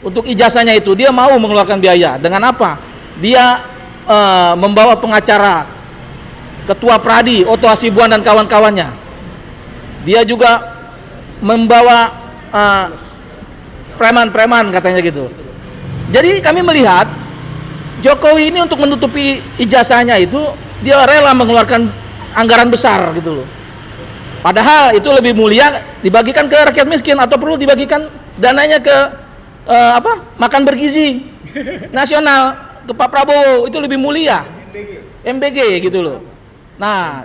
untuk ijazahnya itu dia mau mengeluarkan biaya. Dengan apa? Dia membawa pengacara, Ketua Pradi, Otto Hasibuan dan kawan-kawannya. Dia juga membawa preman-preman katanya gitu. Jadi kami melihat Jokowi ini untuk menutupi ijazahnya itu dia rela mengeluarkan anggaran besar gitu loh. Padahal itu lebih mulia dibagikan ke rakyat miskin atau perlu dibagikan dananya ke makan bergizi nasional ke Pak Prabowo, itu lebih mulia. MBG gitu loh. Nah,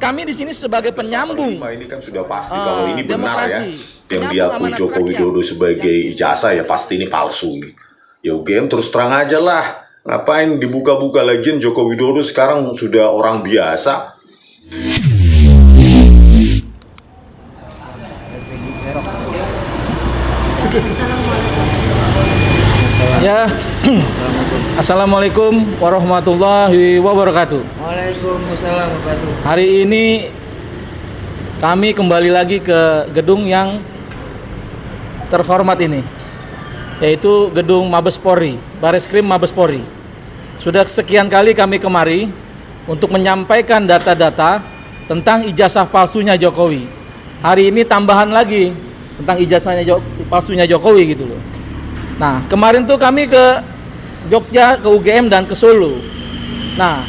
kami di sini sebagai penyambung. Ini kan sudah pasti kalau ini benar ya. Yang diakui amanat Joko Widodo sebagai ijazah ya pasti ini palsu nih. Ya UGM terus terang aja lah. Ngapain dibuka-buka lagi? Joko Widodo sekarang sudah orang biasa. Ya, Assalamualaikum warahmatullahi wabarakatuh. Waalaikumsalam warahmatullahi. Hari ini kami kembali lagi ke gedung yang terhormat ini, yaitu gedung Mabes Polri, Bareskrim Mabes Polri. Sudah sekian kali kami kemari untuk menyampaikan data-data tentang ijazah palsunya Jokowi. Hari ini tambahan lagi tentang ijazahnya palsunya Jokowi gitu loh. Nah, kemarin tuh kami ke Jogja, ke UGM dan ke Solo. Nah,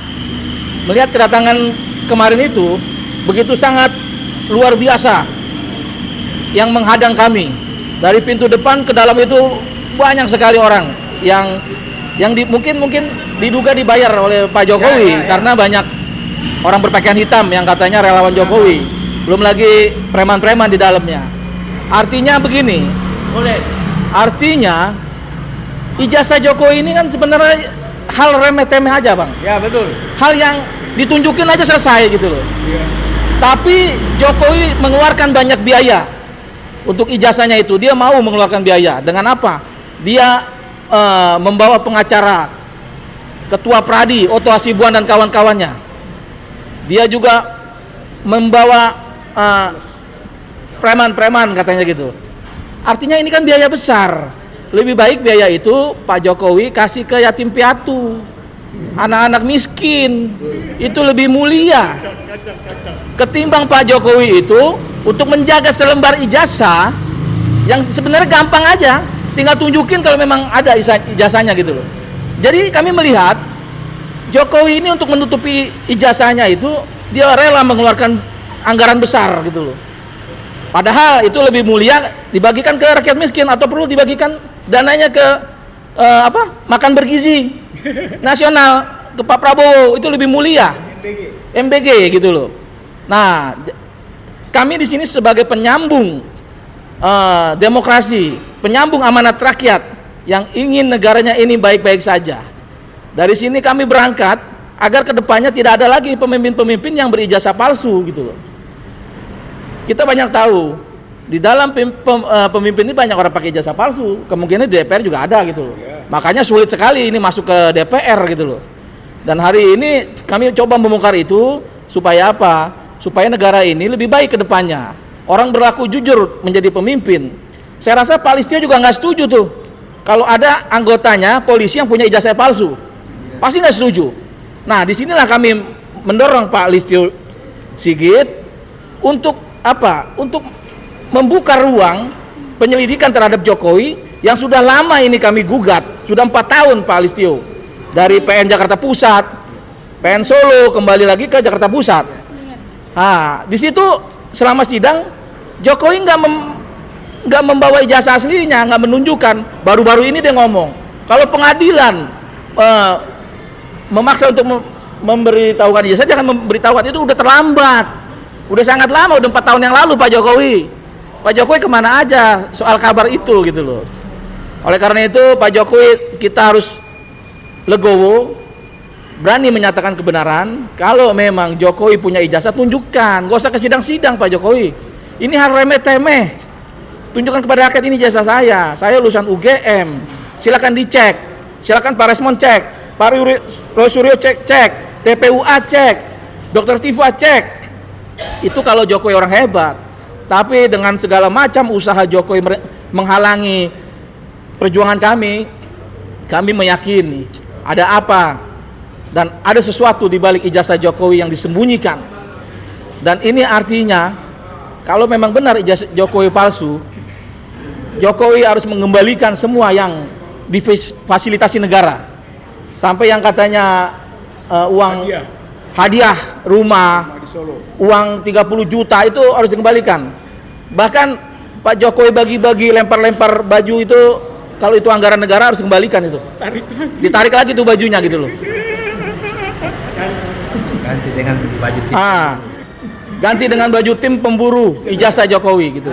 melihat kedatangan kemarin itu begitu sangat luar biasa yang menghadang kami. Dari pintu depan ke dalam itu banyak sekali orang yang mungkin diduga dibayar oleh Pak Jokowi karena banyak orang berpakaian hitam yang katanya relawan Jokowi. Belum lagi preman-preman di dalamnya. Artinya begini. Artinya ijazah Jokowi ini kan sebenarnya hal remeh-temeh aja, Bang. Ya, betul. Hal yang ditunjukin aja selesai gitu loh. Ya. Tapi Jokowi mengeluarkan banyak biaya untuk ijazahnya itu. Dia mau mengeluarkan biaya. Dengan apa? Dia membawa pengacara, Ketua Pradi, Otto Hasibuan dan kawan-kawannya. Dia juga membawa preman-preman katanya gitu. Artinya ini kan biaya besar. Lebih baik biaya itu Pak Jokowi kasih ke yatim piatu, anak-anak miskin. Itu lebih mulia ketimbang Pak Jokowi itu untuk menjaga selembar ijazah yang sebenarnya gampang aja, tinggal tunjukin kalau memang ada ijazahnya gitu loh. Jadi kami melihat Jokowi ini untuk menutupi ijazahnya itu dia rela mengeluarkan anggaran besar gitu loh. Padahal itu lebih mulia dibagikan ke rakyat miskin atau perlu dibagikan dananya ke makan bergizi nasional ke Pak Prabowo, itu lebih mulia. MBG gitu loh. Nah, kami di sini sebagai penyambung demokrasi, penyambung amanat rakyat yang ingin negaranya ini baik-baik saja. Dari sini kami berangkat agar kedepannya tidak ada lagi pemimpin-pemimpin yang berijazah palsu gitu loh. Kita banyak tahu di dalam pemimpin ini banyak orang pakai ijazah palsu. Kemungkinan di DPR juga ada gitu loh. Makanya sulit sekali ini masuk ke DPR gitu loh. Dan hari ini kami coba membongkar itu supaya apa? Supaya negara ini lebih baik ke depannya. Orang berlaku jujur menjadi pemimpin. Saya rasa Pak Listio juga nggak setuju tuh kalau ada anggotanya polisi yang punya ijazah palsu. Pasti nggak setuju. Nah, disinilah kami mendorong Pak Listio Sigit untuk apa? Untuk membuka ruang penyelidikan terhadap Jokowi yang sudah lama ini kami gugat. Sudah 4 tahun Pak Listio. Dari PN Jakarta Pusat, PN Solo, kembali lagi ke Jakarta Pusat. Nah, di situ selama sidang Jokowi nggak membawa ijazah aslinya, nggak menunjukkan. Baru-baru ini dia ngomong kalau pengadilan memaksa untuk memberitahukan ijazah, jangan memberitahukan, itu udah terlambat. Udah sangat lama, udah 4 tahun yang lalu Pak Jokowi. Pak Jokowi kemana aja soal kabar itu gitu loh. Oleh karena itu Pak Jokowi kita harus legowo, berani menyatakan kebenaran. Kalau memang Jokowi punya ijazah, tunjukkan. Gak usah ke sidang-sidang Pak Jokowi. Ini hal remeh-temeh. Tunjukkan kepada rakyat, ini ijazah saya lulusan UGM. Silakan dicek. Silakan Pak Resmon cek, Pak Roy Suryo cek, TPUA cek, Dr. Tifa cek. Itu kalau Jokowi orang hebat. Tapi dengan segala macam usaha Jokowi menghalangi perjuangan kami meyakini ada apa dan ada sesuatu di balik ijazah Jokowi yang disembunyikan. Dan ini artinya kalau memang benar ijazah Jokowi palsu, Jokowi harus mengembalikan semua yang difasilitasi negara. Sampai yang katanya uang hadiah rumah, uang 30 juta itu harus dikembalikan. Bahkan Pak Jokowi bagi-bagi lempar-lempar baju itu, kalau itu anggaran negara harus dikembalikan itu. Ditarik lagi tuh bajunya gitu loh. Ganti dengan baju tim. Ganti dengan baju tim pemburu ijazah Jokowi gitu.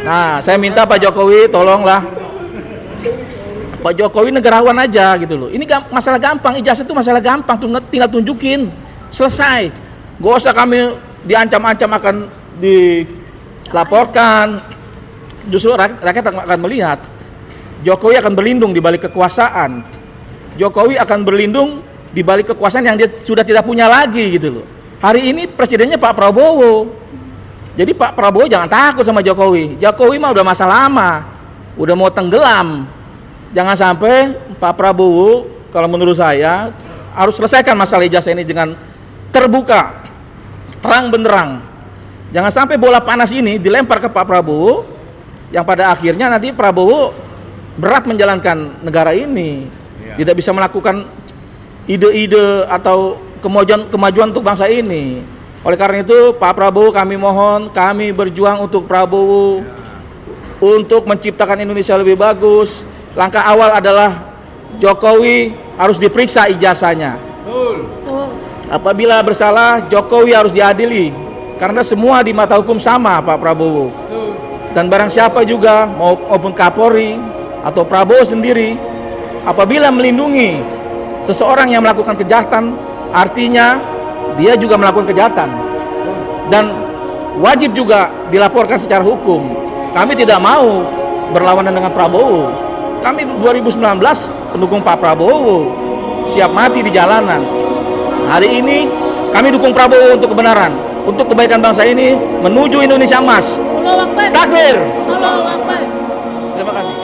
Nah, saya minta Pak Jokowi tolonglah. Pak Jokowi negarawan aja gitu loh. Ini masalah gampang, ijazah itu masalah gampang, tinggal tunjukin, selesai. Gak usah kami diancam-ancam akan dilaporkan. Justru rakyat akan melihat Jokowi akan berlindung di balik kekuasaan. Jokowi akan berlindung di balik kekuasaan yang dia sudah tidak punya lagi gitu loh. Hari ini presidennya Pak Prabowo. Jadi Pak Prabowo jangan takut sama Jokowi. Jokowi mah udah masa lama, udah mau tenggelam. Jangan sampai Pak Prabowo, kalau menurut saya harus selesaikan masalah ijazah ini dengan terbuka, terang benderang. Jangan sampai bola panas ini dilempar ke Pak Prabowo, yang pada akhirnya nanti Prabowo berat menjalankan negara ini, tidak bisa melakukan ide-ide atau kemajuan untuk bangsa ini. Oleh karena itu Pak Prabowo, kami mohon, kami berjuang untuk Prabowo, untuk menciptakan Indonesia lebih bagus. Langkah awal adalah Jokowi harus diperiksa ijazahnya. Apabila bersalah, Jokowi harus diadili, karena semua di mata hukum sama Pak Prabowo. Dan barang siapa juga maupun Kapolri atau Prabowo sendiri, apabila melindungi seseorang yang melakukan kejahatan, artinya dia juga melakukan kejahatan dan wajib juga dilaporkan secara hukum. Kami tidak mau berlawanan dengan Prabowo. Kami 2019 pendukung Pak Prabowo, siap mati di jalanan. Hari ini kami dukung Prabowo untuk kebenaran, untuk kebaikan bangsa ini menuju Indonesia emas. Takbir. Allahu Akbar. Terima kasih.